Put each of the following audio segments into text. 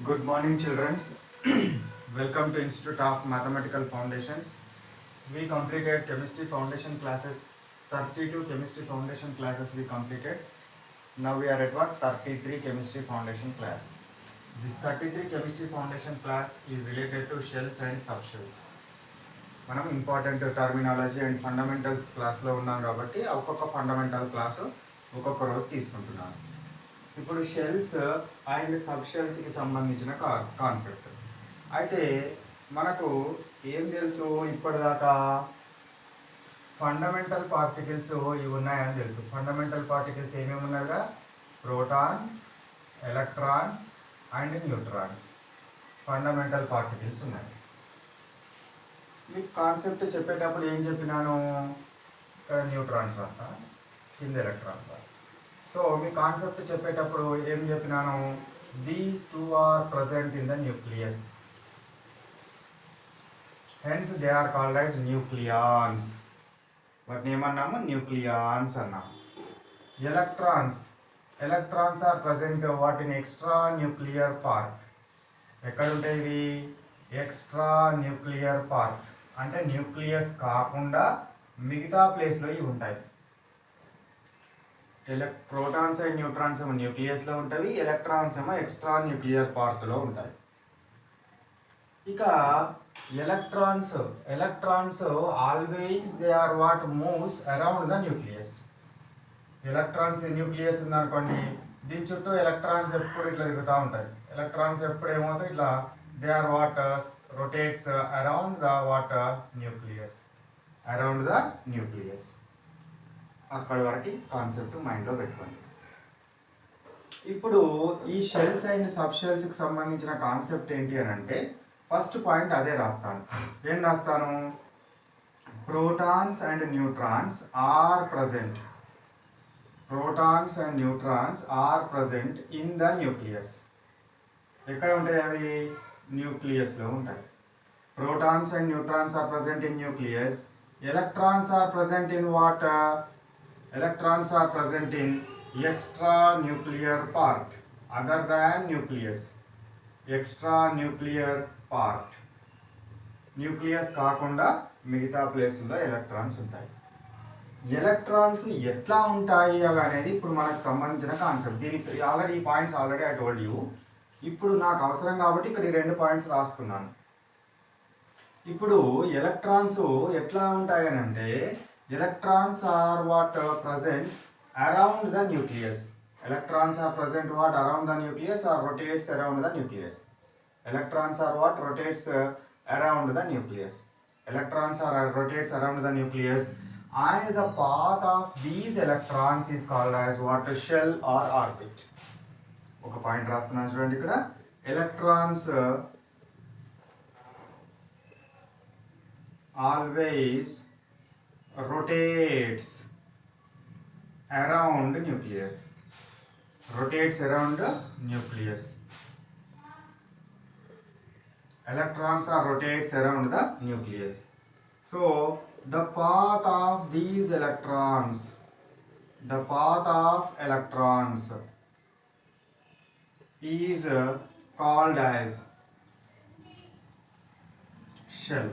Good morning, children. Welcome to Institute of Mathematical Foundations. We completed chemistry foundation classes. 32 chemistry foundation classes we completed. Now we are at what? 33 chemistry foundation class. This 33 chemistry foundation class is related to shells and subshells. మనం important terminology and fundamentals క్లాస్లో ఉన్నాం కాబట్టి ఒక్కొక్క fundamental class ఒక్కొక్క రోజు తీసుకుంటున్నాను. ఇప్పుడు shells and సబ్షెల్స్కి సంబంధించిన కాన్సెప్ట్ అయితే మనకు ఏం తెలుసు ఇప్పటిదాకా ఫండమెంటల్ పార్టికల్స్ ఇవి ఉన్నాయని తెలుసు. ఫండమెంటల్ పార్టికల్స్ ఏమేమి ఉన్నాయిగా protons, electrons and neutrons fundamental particles ఉన్నాయి. మీకు కాన్సెప్ట్ చెప్పేటప్పుడు ఏం చెప్పినాను, ఇక్కడ న్యూట్రాన్స్ రాస్తా, కింద ఎలక్ట్రాన్స్ రాస్తా. సో మీ కాన్సెప్ట్ చెప్పేటప్పుడు ఏం చెప్పినాను, these two are present in the nucleus, hence they are called as nucleons. వాటిని ఏమన్నాము, న్యూక్లియాన్స్ అన్నాము. Electrons are present what in extra nuclear part. ఎక్కడ ఉంటాయి ఇవి, ఎక్స్ట్రా న్యూక్లియర్ పార్ట్ అంటే న్యూక్లియస్ కాకుండా మిగతా ప్లేస్లో ఇవి ఉంటాయి. ప్రోటాన్స్ అండ్ న్యూట్రాన్స్ ఏమో న్యూక్లియస్లో ఉంటాయి, ఎలక్ట్రాన్స్ ఏమో ఎక్స్ట్రా న్యూక్లియర్ పార్ట్లో ఉంటాయి. ఇక electrons always they are what moves around the nucleus. Electrons nucleus ఉందనుకోండి, దీని చుట్టూ ఎలక్ట్రాన్స్ ఎప్పుడు ఇట్లా తిరుగుతూ ఉంటాయి. ఎలక్ట్రాన్స్ ఎప్పుడు ఏమవుతాయి, ఇట్లా they are what rotates around the nucleus. అక్కడి వరకు కాన్సెప్ట్ మైండ్లో పెట్టుకోండి. ఇప్పుడు ఈ షెల్స్ అండ్ సబ్ షెల్స్కి సంబంధించిన కాన్సెప్ట్ ఏంటి అని అంటే, ఫస్ట్ పాయింట్ అదే రాస్తాను. ఏం రాస్తాను, protons and neutrons are present in the nucleus. ఎక్కడ ఉంటాయి అవి, న్యూక్లియస్లో ఉంటాయి. Protons and neutrons are present in nucleus. Electrons are present in what, electrons are present in extra nuclear part other than nucleus. Extra nuclear part, nucleus కాకుండా మిగతా ప్లేసుల్లో electrons ఉంటాయి. Electrons ఎట్లా ఉంటాయి అవి అనేది ఇప్పుడు మనకు సంబంధించిన కాన్సెప్ట్. దీనికి ఆల్రెడీ ఈ points already I told you. ఇప్పుడు నాకు అవసరం కాబట్టి ఇక్కడ ఈ 2 పాయింట్స్ రాసుకున్నాను. ఇప్పుడు ఎలక్ట్రాన్స్ ఎట్లా ఉంటాయని అంటే, electrons are what present around the nucleus. Electrons are present what around the nucleus are rotates around the nucleus. Electrons are what rotates around the nucleus. Electrons are rotates around the nucleus and the path of these electrons is called as what, shell or orbit. ఒక point రాస్తున్నాను చూడండి, ఇక్కడ electrons always rotates around nucleus. Electrons are rotates around the nucleus. So the path of these electrons is called as shell.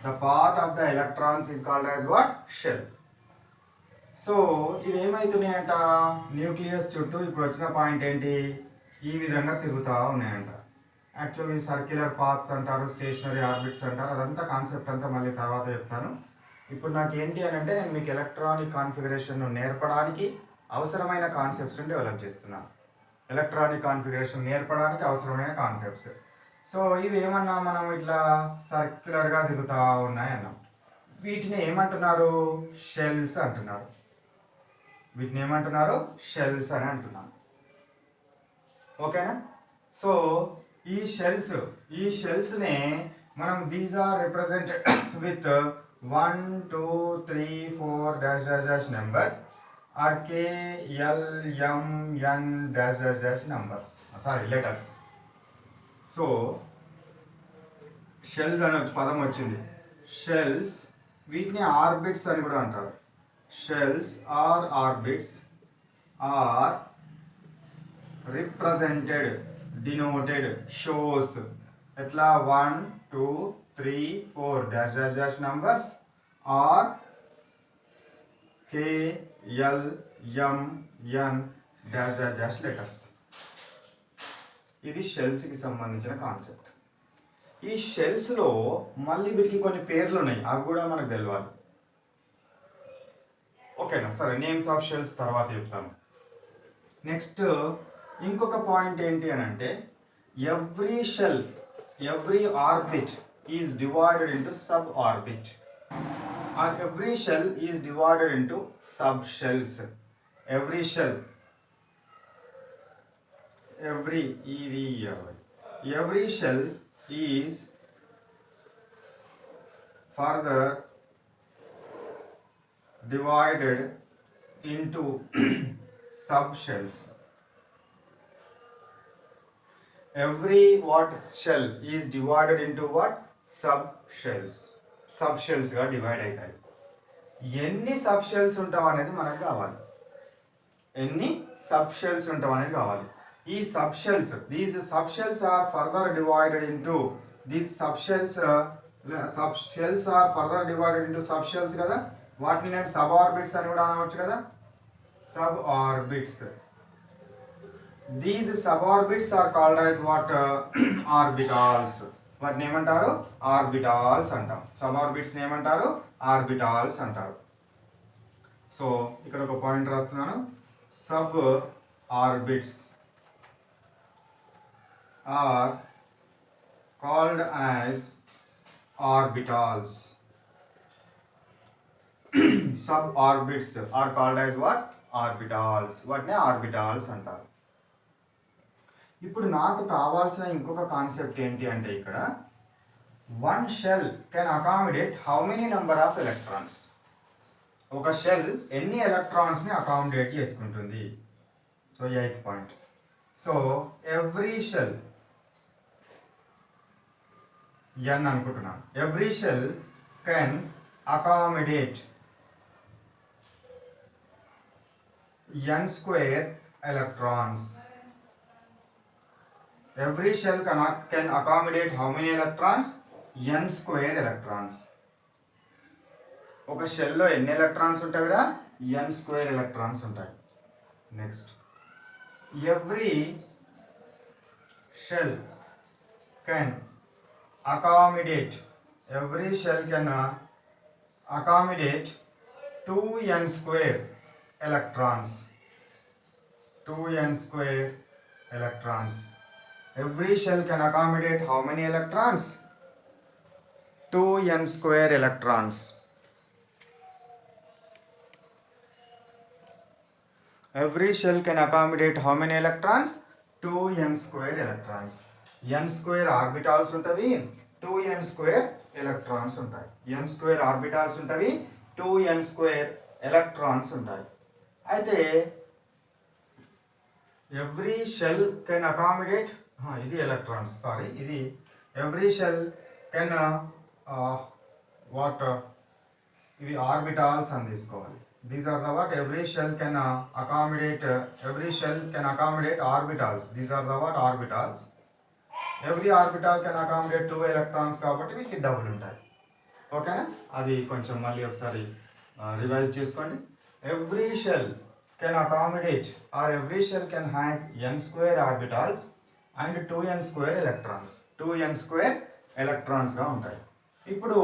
The path of the electrons is called as what, shell. So ఇవి ఏమవుతున్నాయంట, nucleus చుట్టూ ఇప్పుడు వచ్చిన point ఏంటి, ఈ విధంగా తిరుగుతూ ఉన్నాయంట. Actually circular paths అంటారు, స్టేషనరీ ఆర్బిట్స్ అంటారు. అదంతా కాన్సెప్ట్ అంతా మళ్ళీ తర్వాత చెప్తాను. ఇప్పుడు నాకు ఏంటి అని అంటే, నేను మీకు ఎలక్ట్రానిక్ కాన్ఫిగరేషన్ నేర్పడానికి అవసరమైన కాన్సెప్ట్స్ని డెవలప్ చేస్తున్నాను. ఎలక్ట్రానిక్ కాన్ఫిగరేషన్ నేర్పడానికి అవసరమైన కాన్సెప్ట్స్. సో ఇవి ఏమన్నా మనం ఇట్లా సర్క్యులర్గా తిరుగుతూ ఉన్నాయన్నాం. వీటిని ఏమంటున్నారు, షెల్స్ అంటున్నారు. షెల్స్ అని అంటున్నాను. ఓకేనా. సో ఈ షెల్స్నే మనం these are represented with 1 2 3 4 dash dash dash numbers are KLMN dash dash dash numbers, letters. So shells అనే పదం వచ్చింది. షెల్స్, వీటిని ఆర్బిట్స్ అని కూడా అంటారు. Shells are orbits are represented denoted shows ఎట్లా 1 2 3 4 dash dash dash numbers are K L M N dash dash dash letters. ఇది షెల్స్కి సంబంధించిన కాన్సెప్ట్. ఈ షెల్స్లో మళ్ళీ వీటికి కొన్ని పేర్లు ఉన్నాయి, అవి కూడా మనకు తెలియాలి. ఓకేనా? సరే, నేమ్స్ ఆఫ్ షెల్స్ తర్వాత చెప్తాను. నెక్స్ట్ ఇంకొక పాయింట్ ఏంటి అని అంటే every shell, every orbit is divided into sub orbit or every shell is divided into subshells. Every shell, every shell is further divided into subshells. Every what shell is divided into what? Subshells. Subshells గా divide అవుతాయి. ఎన్ని subshells ఉంటాం అనేది మనకు కావాలి. ఎన్ని subshells ఉంటాం అనేది కావాలి. ఈ subshells, these subshells are further divided into these subshells are further divided into subshells కదా, వాటిని నేను సబ్ ఆర్బిట్స్ అని కూడా అనవచ్చు కదా. Sub orbits, these sub orbits are called as what? Orbitals. వాటిని ఏమంటారు? ఆర్బిటాల్స్ అంటాం. సబ్ ఆర్బిట్స్ ఏమంటారు? ఆర్బిటాల్స్ అంటారు. సో ఇక్కడ ఒక పాయింట్ రాస్తున్నాను. Sub orbits are called as orbitals. Sub orbits are called as what? Orbitals. వాటిని ఆర్బిటాల్స్ అంటారు. ఇప్పుడు నాకు కావాల్సిన ఇంకొక కాన్సెప్ట్ ఏంటి అంటే ఇక్కడ one shell can accommodate how many number of electrons. ఒక షెల్ ఎన్ని ఎలక్ట్రాన్స్ని అకామిడేట్ చేసుకుంటుంది. So 8th point. So every shell, n అనుకుంటున్నాను, every shell can accommodate n square electrons. Every shell can accommodate how many electrons? n square electrons. ఒక షెల్లో ఎన్ని electrons ఉంటాయిరా? n square electrons ఉంటాయి. Next, every shell can accommodate, every shell can accommodate 2n square electrons. 2n square electrons. Every shell can accommodate how many electrons? 2n square electrons. Every shell can accommodate how many electrons? 2n square electrons. n square orbitals ఉంటాయి, 2n square electrons ఉంటాయి. n square orbitals ఉంటాయి, 2n square electrons ఉంటాయి. అయితే every shell can accommodate, ఇది electrons, sorry, ఇది every shell can what, ఇవి orbitals అని తీసుకోవాలి. These are the what? Every shell can accommodate, every shell can accommodate orbitals. These are the what? Orbitals. Every orbital can accommodate 2 electrons కాబట్టి వీటికి double ఉంటాయి. ఓకేనా? అది కొంచెం మళ్ళీ ఒకసారి రివైజ్ చేసుకోండి. Every shell can accommodate or every shell can has n square orbitals and 2n square electrons. 2n square ఎలక్ట్రాన్స్గా ఉంటాయి. ఇప్పుడు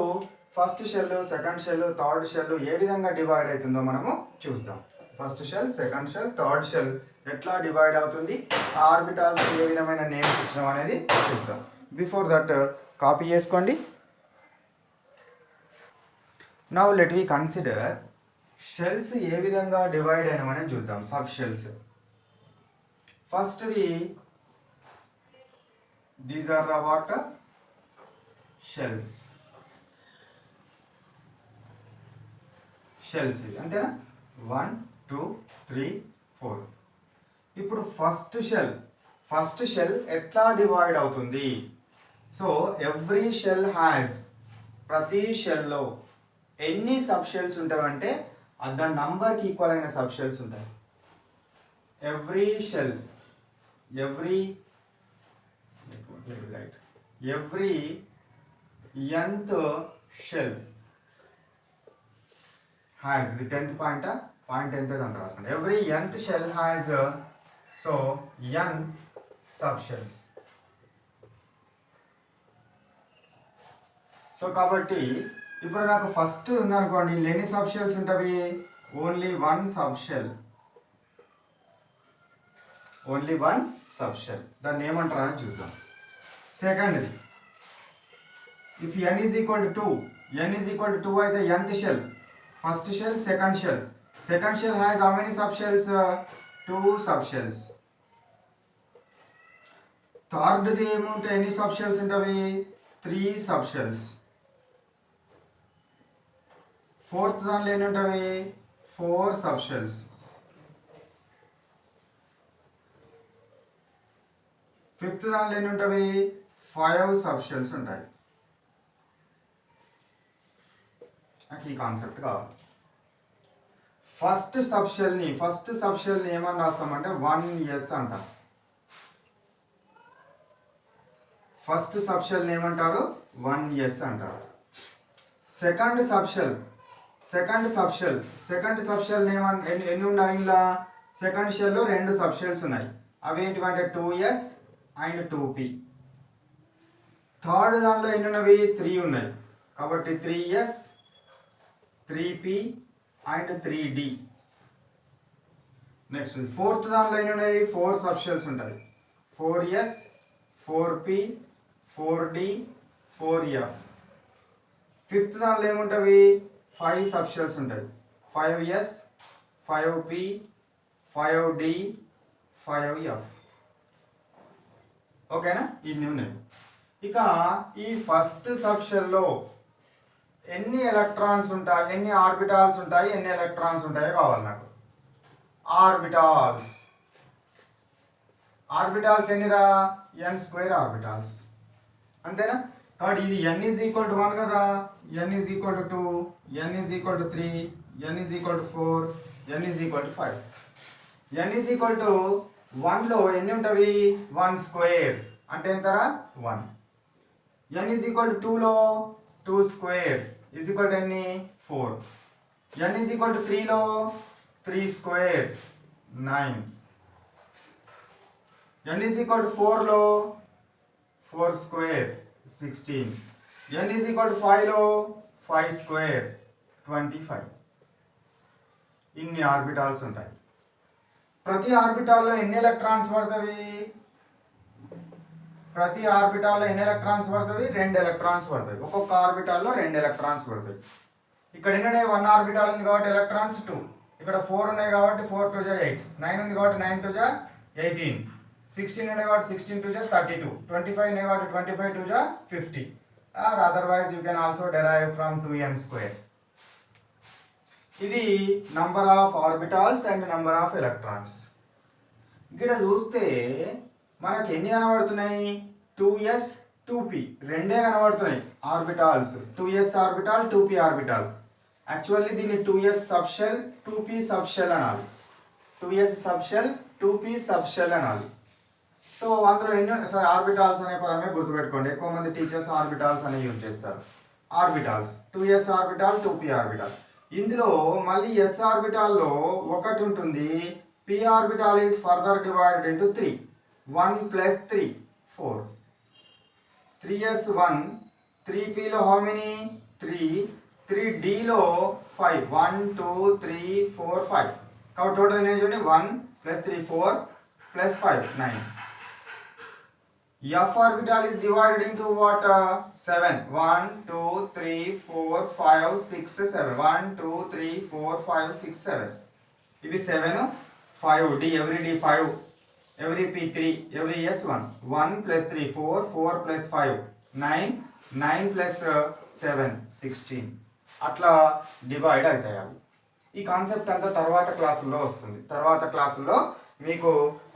first shell, second shell, third shell ఏ విధంగా డివైడ్ అవుతుందో మనము చూద్దాం. First shell, second shell, third shell ఎట్లా divide అవుతుంది, ఆర్బిటాల్స్ ఏ విధమైన నేమ్స్ ఇచ్చినాం అనేది చూద్దాం. బిఫోర్ దట్ కాపీ చేసుకోండి. Now let we consider shells ఏ విధంగా డివైడ్ అయినామని చూద్దాం. Sub shells. ఫస్ట్ది, these are the what? Shells. Shells ఇవి అంతేనా? 1 2 3 4. ఇప్పుడు ఫస్ట్ షెల్ ఎట్లా డివైడ్ అవుతుంది? సో ఎవ్రీ షెల్ హ్యాస్, ప్రతి షెల్లో ఎన్ని సబ్ షెల్స్ ఉంటాయంటే దాని నంబర్కి ఈక్వల్ అయిన సబ్ షెల్స్ ఉంటాయి. Every shell, every right. Every nth shell has the 10th point ఎంత అంత రాసుకోండి. Every nth shell has so n subshells. So కాబట్టి ఇప్పుడు నాకు ఫస్ట్ ఉందనుకోండి, ఎన్ని సబ్షెల్స్ ఉంటాయి? Only one subshell. Only one subshell. దాన్ని ఏమంటారా అని చూద్దాం. సెకండ్ది, if n is equal to 2, n is equal to 2 అయితే nth shell, first shell, second shell. Second shell has how many subshells? 2 subshells. థర్డ్ది ఏముంటే ఎన్ని సబ్షెల్స్ ఉంటాయి? 3 సబ్షెల్స్. ఫోర్త్ దానిలో ఎన్ని ఉంటాయి? 4 సబ్షెల్స్. ఫిఫ్త్ దానిలో ఎన్ని ఉంటాయి? 5 సబ్షెల్స్ ఉంటాయి. నాకు ఈ కాన్సెప్ట్ కావాలి. ఫస్ట్ సబ్షెల్ని ఏమని రాస్తామంటే 1s అంటారు. ఫస్ట్ సబ్షెల్ని ఏమంటారు? 1s అంటారు. సెకండ్ సబ్షెల్ ఎన్ని ఉన్నాయి? ఇలా సెకండ్ షెల్లో 2 సబ్షెల్స్ ఉన్నాయి. అవి ఏంటివంటే 2s అండ్ 2p. థర్డ్ దానిలో ఎన్ని ఉన్నవి? 3 ఉన్నాయి. కాబట్టి 3s, 3p and 3d. Next fourth దానిలో ఎన్ని ఉన్నాయి? 4 సబ్షెల్స్ ఉంటాయి. 4s, 4p, 4d, 4f. Fifth దానిలో ఏముంటాయి? 5 సబ్షెల్స్ ఉంటాయి. 5s, 5p, 5d, 5f. ఓకేనా? ఇన్ని ఉన్నాయి. ఇక ఈ ఫస్ట్ సబ్షెల్లో ఎన్ని ఎలక్ట్రాన్స్ ఉంటాయి, ఎన్ని ఆర్బిటాల్స్ ఉంటాయి, ఎన్ని ఎలక్ట్రాన్స్ ఉంటాయో కావాలి నాకు. ఆర్బిటాల్స్ ఎన్నిరా? n² orbitals. అంతేనా? కాబట్టి ఇది n ఈజ్ ఈక్వల్ టు 1 కదా, n is equal to 2, n is equal to 3, n is equal to 4, n is equal to 5. n is equal to 1లో ఎన్ని ఉంటుంది? 1² అంటే ఎంతరా? 1. n ఈజ్ ఈక్వల్ టు 2లో 2² ఈజ్ ఈక్వల్ టు ఎన్ని? 4. n is equal to 3లో 3² 9. n is equal to 4లో 4² 16. n is equal to 5లో 5² 25. ఇన్ని ఆర్బిటాల్స్ ఉంటాయి. ప్రతి ఆర్బిటాల్లో ఎన్ని ఎలక్ట్రాన్స్ పడతాయి? 2 ఎలక్ట్రాన్స్ పడతాయి. ఒక్కొక్క ఆర్బిటాల్లో 2 ఎలక్ట్రాన్స్ పడతాయి. ఇక్కడ ఎన్ని ఉన్నాయి? 1 ఆర్బిటాల్ ఉంది కాబట్టి ఎలక్ట్రాన్స్ 2. ఇక్కడ 4 ఉన్నాయి కాబట్టి 4 2 జా 8. 9 ఉంది కాబట్టి 9 2 జా 18. 16 ఉన్నాయి కాబట్టి 16 2 జా 32. 25 ఉన్నాయి కాబట్టి 25 2 జా 50. Or otherwise you can also derive from 2n². ఇది number of orbitals and number of electrons. ఇక్కడ చూస్తే మనకి ఎన్ని కనబడుతున్నాయి? 2s, 2p రెండే కనబడుతున్నాయి orbitals. 2s orbital, 2p orbital. Actually దీన్ని 2s సబ్షెల్, 2p సబ్షెల్ అనాలి. 2s సబ్షెల్, 2p సబ్షెల్ అనాలి. సో అందులో ఎన్నో ఆర్బిటాల్స్ అనే పదమే గుర్తుపెట్టుకోండి. ఎక్కువ మంది టీచర్స్ ఆర్బిటాల్స్ అని యూజ్ చేస్తారు. Orbitals 2s orbital, 2p orbital. ఇందులో మళ్ళీ s ఆర్బిటాల్లో ఒకటి ఉంటుంది. p orbital is further divided into 3. 1 + 3 4. 3s 1, 3pలో హౌ మెనీ? 3, 3dలో 5. 1 2 3 4 5. కాబట్టి టోటల్ ఎన్ని చూడండి? 1 + 3 4 + 5 9. f orbital is divided into what? 7. 1 2 3 4 5 6 7. 1 2 3 4 5 6 7. ఇవి 7, 5 d, every d 5, every p 3, every s 1. 1 + 3 4, 4 + 5 9, 9 + 7 16. అట్లా డివైడ్ అవుతాయి అవి. ఈ కాన్సెప్ట్ అంతా తర్వాత క్లాసుల్లో వస్తుంది. తర్వాత క్లాసుల్లో మీకు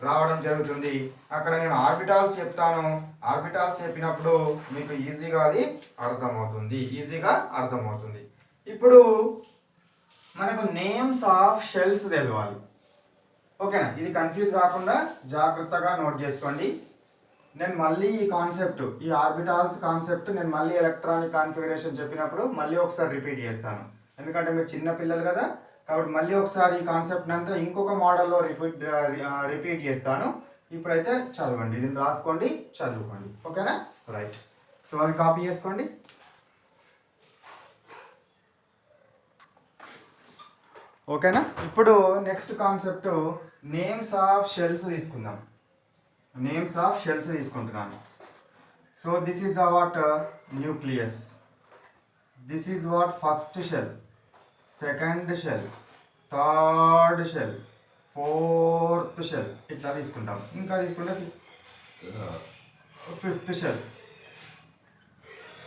రావడం జరుగుతుంది. అక్కడ నేను ఆర్బిటాల్స్ చెప్తాను. ఆర్బిటాల్స్ చెప్పినప్పుడు మీకు ఈజీగా అర్థమవుతుంది. ఇప్పుడు మనకు నేమ్స్ ఆఫ్ షెల్స్ తెలవాలి. ఓకేనా? ఇది కన్ఫ్యూజ్ కాకుండా జాగ్రత్తగా నోట్ చేసుకోండి. నేను మళ్ళీ ఈ కాన్సెప్ట్, ఈ ఆర్బిటాల్స్ కాన్సెప్ట్ నేను మళ్ళీ ఎలక్ట్రానిక్ కాన్ఫిగరేషన్ చెప్పినప్పుడు మళ్ళీ ఒకసారి రిపీట్ చేస్తాను. ఎందుకంటే మీరు చిన్న పిల్లలు కదా, కాబట్టి మళ్ళీ ఒకసారి ఈ కాన్సెప్ట్ అంతా ఇంకొక మోడల్లో రిపీట్ చేస్తాను. ఇప్పుడైతే చదవండి, ఇది రాసుకోండి, చదువుకోండి. ఓకేనా? రైట్. సో అది కాపీ చేసుకోండి. ఓకేనా? ఇప్పుడు next concept names of shells తీసుకుందాం. నేమ్స్ ఆఫ్ షెల్స్ తీసుకుంటున్నాను. So this is the what nucleus. This is what first shell, second shell, third shell, fourth shell, ఇట్లా తీసుకుంటాం. ఇంకా తీసుకుంటే ఫిఫ్త్ షెల్.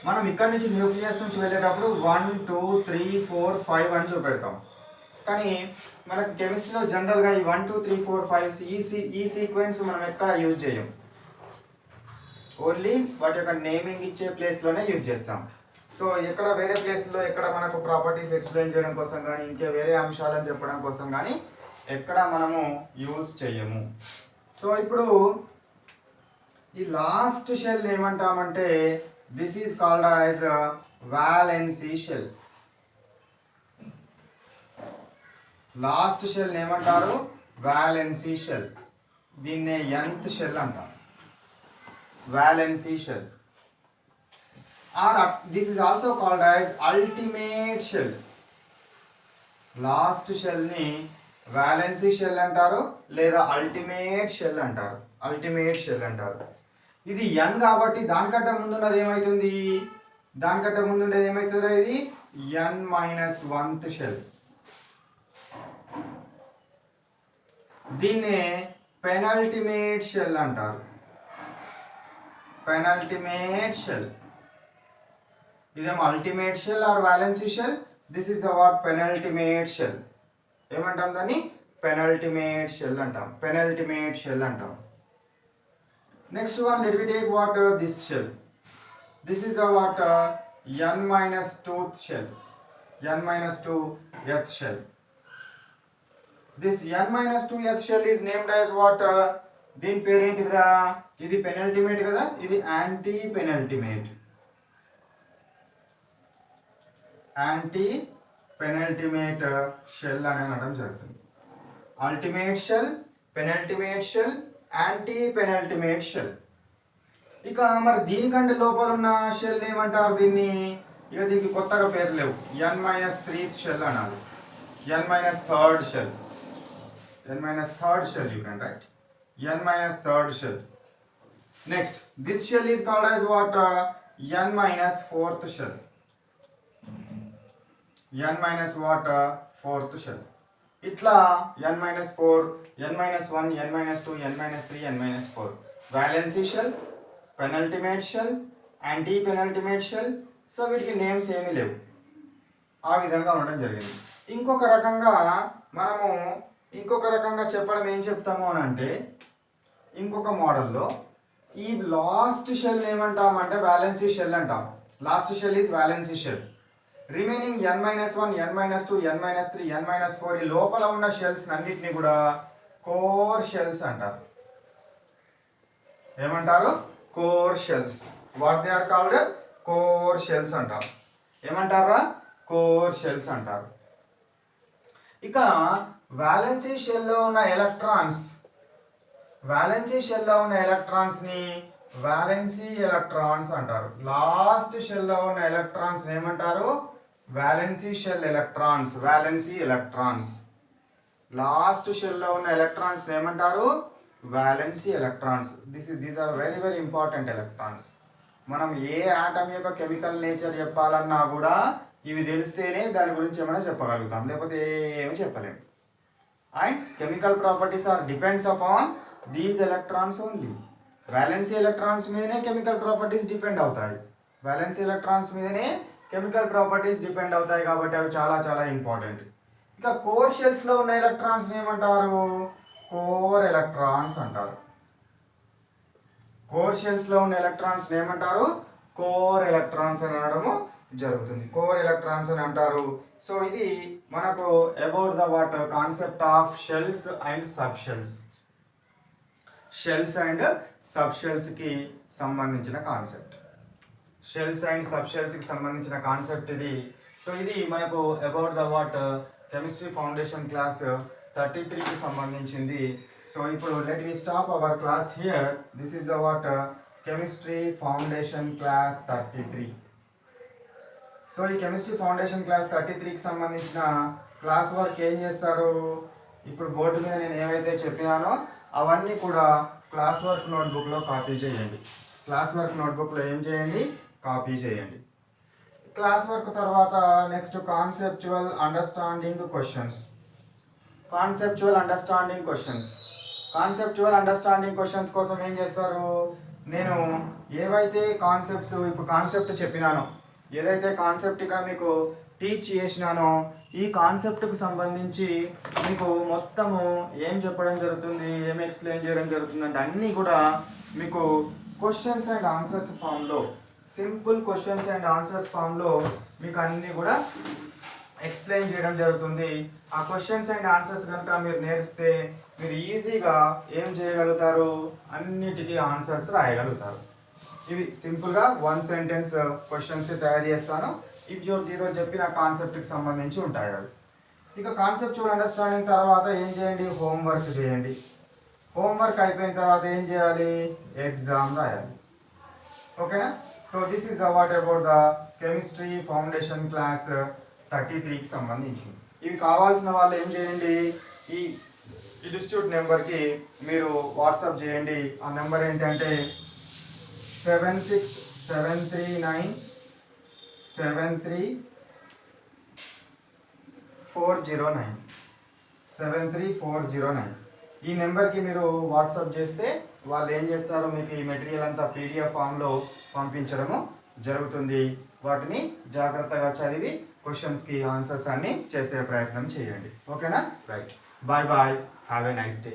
మనం ఇక్కడ నుంచి న్యూక్లియస్ నుంచి వెళ్ళేటప్పుడు 1 2 3 4 5 అని చూపెడతాం. కానీ మనకు కెమిస్ట్రీలో జనరల్గా ఈ 1 2 3 4 5 ఈ సీక్వెన్స్ మనం ఎక్కడ యూజ్ చేయం. ఓన్లీ వాటి యొక్క నేమింగ్ ఇచ్చే ప్లేస్లోనే యూజ్ చేస్తాం. సో ఎక్కడ వేరే ప్లేస్లో ఎక్కడ మనకు ప్రాపర్టీస్ ఎక్స్ప్లెయిన్ చేయడం కోసం కానీ ఇంకే వేరే అంశాలను చెప్పడం కోసం కానీ ఎక్కడ మనము యూజ్ చేయము. సో ఇప్పుడు ఈ లాస్ట్ షెల్ ఏమంటామంటే this is called as valency shell. Last shell ఏమంటారు? Valency shell. దీన్నే nth షెల్ అంటారు, valency shell. Or this is also called as ultimate shell. Last షెల్ని వాలెన్సీ షెల్ అంటారు లేదా అల్టిమేట్ షెల్ అంటారు. అల్టిమేట్ షెల్ అంటారు. ఇది n కాబట్టి దానికంటే ముందున్నది ఏమవుతుంది? దానికంటే ముందుండేది ఏమవుతుందా? ఇది n-1th షెల్. దీన్నే పెనల్టిమేట్ షెల్ అంటారు. Penultimate shell. ఇదేమో ultimate shell or valency shell. This is the what penultimate shell. ఏమంటాం దాన్ని? పెనల్టిమేట్ షెల్ అంటాం. పెనల్టిమేట్ షెల్ అంటాం. Next one, let we take what this shell. This is the what n-2th shell. n-2th shell. This n-2th shell is named as what? దీని పేరు ఏంటిదిరా? ఇది penultimate కదా, ఇది anti penultimate. Anti penultimate shell అని అనడం జరుగుతుంది. Ultimate shell, penultimate shell, anti penultimate shell. ఇక మరి దీనికంటే లోపల ఉన్న షెల్ ఏమంటారు దీన్ని? ఇక దీనికి కొత్తగా పేరు లేవు. n-3th షెల్ అనాలి. n-3rd shell. n-3rd shell you can write. n-3rd shell. Next, this shell is called as what? n-4th shell. n-4th shell. ఇట్లా n-4, n-1, n-2, n-3, n-4. Valency shell, penultimate shell, anti penultimate shell. So వీటికి names ఏమీ లేవు. ఆ విధంగా ఉండడం జరిగింది. ఇంకొక రకంగా చెప్పడం ఏం చెప్తాము అని అంటే, ఇంకొక మోడల్లో ఈ లాస్ట్ షెల్ ఏమంటామంటే వాలెన్సీ షెల్ అంటాం. Last shell is valency shell. Remaining n-1, n-2, n-3, n-4 ఈ లోపల ఉన్న షెల్స్ అన్నిటిని కూడా కోర్ షెల్స్ అంటారు. ఏమంటారు? Core shells. What they are called? Core shells అంటారు. ఏమంటారా? కోర్ షెల్స్ అంటారు. ఇక వాలెన్సీ షెల్లో ఉన్న ఎలక్ట్రాన్స్ని వాలెన్సీ ఎలక్ట్రాన్స్ అంటారు. లాస్ట్ షెల్లో ఉన్న ఎలక్ట్రాన్స్ ఏమంటారు? Valency shell electrons. Valency electrons. Last షెల్లో ఉన్న ఎలక్ట్రాన్స్ ఏమంటారు? Valency electrons. These are very very important electrons. మనం ఏ ఆటమ్ యొక్క కెమికల్ నేచర్ చెప్పాలన్నా కూడా ఇవి తెలిస్తేనే దాని గురించి ఏమైనా చెప్పగలుగుతాం, లేకపోతే ఏమి చెప్పలేము. And chemical properties are depends upon these electrons only. Valency electrons మీదనే కెమికల్ ప్రాపర్టీస్ డిపెండ్ అవుతాయి. కాబట్టి అవి చాలా చాలా ఇంపార్టెంట్. ఇక కోర్ షెల్స్లో ఉన్న ఎలక్ట్రాన్స్ ఏమంటారు? కోర్ ఎలక్ట్రాన్స్ అంటారు. కోర్ షెల్స్లో ఉన్న ఎలక్ట్రాన్స్ ఏమంటారు? కోర్ ఎలక్ట్రాన్స్ అని అనడము జరుగుతుంది. కోర్ ఎలక్ట్రాన్స్ అని అంటారు. సో ఇది మనకు about the what concept of shells and sub shells. Shells and sub షెల్స్కి సంబంధించిన కాన్సెప్ట్. షెల్స్ అండ్ సబ్ షెల్స్కి సంబంధించిన కాన్సెప్ట్ ఇది. సో ఇది మనకు about the what chemistry foundation class 33కి సంబంధించింది. సో ఇప్పుడు let we stop our class here. This is the what chemistry foundation class 33. So ఈ కెమిస్ట్రీ ఫౌండేషన్ క్లాస్ 33కి సంబంధించిన క్లాస్ వర్క్ ఏం చేస్తారు, ఇప్పుడు బోర్డు మీద నేను ఏవైతే చెప్పినానో అవన్నీ కూడా క్లాస్ వర్క్ నోట్బుక్లో కాపీ చేయండి. క్లాస్ వర్క్ నోట్బుక్లో ఏం చేయండి, కాపీ చేయండి. క్లాస్ వర్క్ తర్వాత next conceptual understanding questions. Conceptual understanding questions. Conceptual understanding questions కోసం ఏం చేస్తారు, నేను ఏవైతే కాన్సెప్ట్స్ ఇప్పుడు కాన్సెప్ట్ చెప్పినానో, ఏదైతే కాన్సెప్ట్ ఇక్కడ మీకు టీచ్ చేసినానో ఈ కాన్సెప్ట్కి సంబంధించి మీకు మొత్తము ఏం చెప్పడం జరుగుతుంది, ఏం ఎక్స్ప్లెయిన్ చేయడం జరుగుతుంది అంటే అన్నీ కూడా మీకు క్వశ్చన్స్ అండ్ ఆన్సర్స్ ఫామ్లో, సింపుల్ క్వశ్చన్స్ అండ్ ఆన్సర్స్ ఫామ్లో మీకు అన్నీ కూడా ఎక్స్ప్లెయిన్ చేయడం జరుగుతుంది. ఆ క్వశ్చన్స్ అండ్ ఆన్సర్స్ కనుక మీరు నేర్స్తే మీరు ఈజీగా ఏం చేయగలుగుతారు, అన్నిటికీ ఆన్సర్స్ రాయగలుగుతారు. ఇవి సింపుల్గా 1 సెంటెన్స్ క్వశ్చన్స్ తయారు చేస్తాను. ఈరోజు చెప్పిన కాన్సెప్ట్కి సంబంధించి ఉంటాయి అవి. ఇక కాన్సెప్చువల్ అండర్స్టాండింగ్ తర్వాత ఏం చేయండి, హోంవర్క్ చేయండి. హోంవర్క్ అయిపోయిన తర్వాత ఏం చేయాలి, ఎగ్జామ్ రాయాలి. ఓకేనా. So this is what about the chemistry foundation class 33కి సంబంధించింది. ఇవి కావాల్సిన వాళ్ళు ఏం చేయండి, ఈ ఇన్స్టిట్యూట్ నెంబర్కి మీరు వాట్సాప్ చేయండి. ఆ నెంబర్ ఏంటంటే 76739 73409. ఈ నెంబర్కి మీరు వాట్సాప్ చేస్తే వాళ్ళు ఏం చేస్తారు, మీకు ఈ మెటీరియల్ అంతా పీడిఎఫ్ ఫామ్లో పంపించడము జరుగుతుంది. వాటిని జాగ్రత్తగా చదివి క్వశ్చన్స్కి ఆన్సర్స్ అన్ని చేసే ప్రయత్నం చేయండి. ఓకేనా, right. Bye bye, have a nice day.